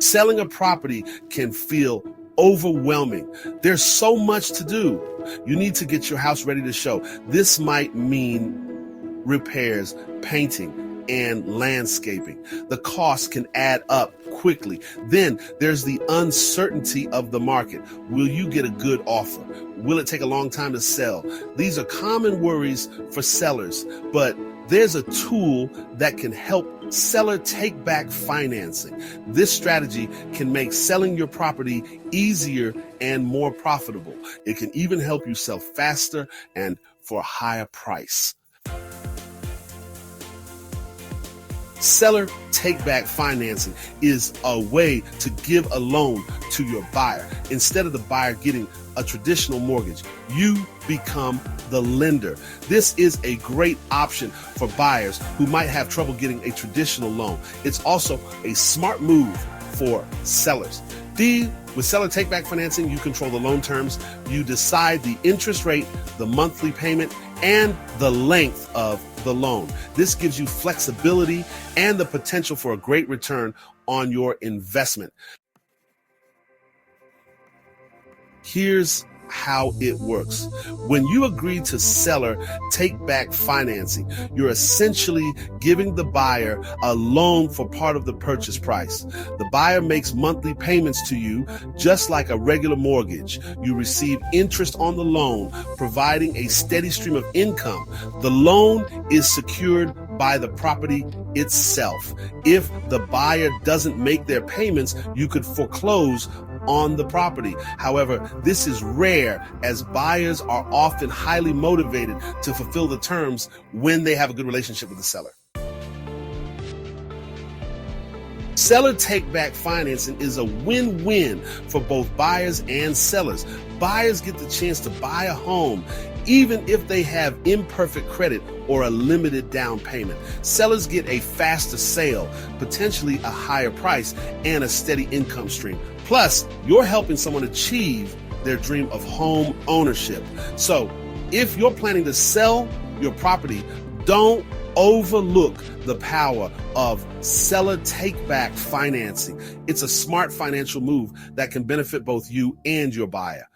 Selling a property can feel overwhelming. There's so much to do. You need to get your house ready to show. This might mean repairs, painting, and landscaping. The cost can add up quickly. Then there's the uncertainty of the market. Will you get a good offer? Will it take a long time to sell? These are common worries for sellers, but there's a tool that can help seller take back financing. This strategy can make selling your property easier and more profitable. It can even help you sell faster and for a higher price. Seller take-back financing is a way to give a loan to your buyer. Instead of the buyer getting a traditional mortgage, you become the lender. This is a great option for buyers who might have trouble getting a traditional loan. It's also a smart move for sellers. With seller take-back financing, you control the loan terms, you decide the interest rate, the monthly payment, and the length of the loan. This gives you flexibility and the potential for a great return on your investment. Here's how it works. When you agree to seller take-back financing, you're essentially giving the buyer a loan for part of the purchase price. The buyer makes monthly payments to you just like a regular mortgage. You receive interest on the loan, providing a steady stream of income. The loan is secured by the property itself. If the buyer doesn't make their payments, you could foreclose on the property. However, this is rare as buyers are often highly motivated to fulfill the terms when they have a good relationship with the seller. Seller take-back financing is a win-win for both buyers and sellers. Buyers get the chance to buy a home even if they have imperfect credit or a limited down payment. Sellers get a faster sale, potentially a higher price, and a steady income stream. Plus, you're helping someone achieve their dream of home ownership. So, if you're planning to sell your property, don't overlook the power of seller take-back financing. It's a smart financial move that can benefit both you and your buyer.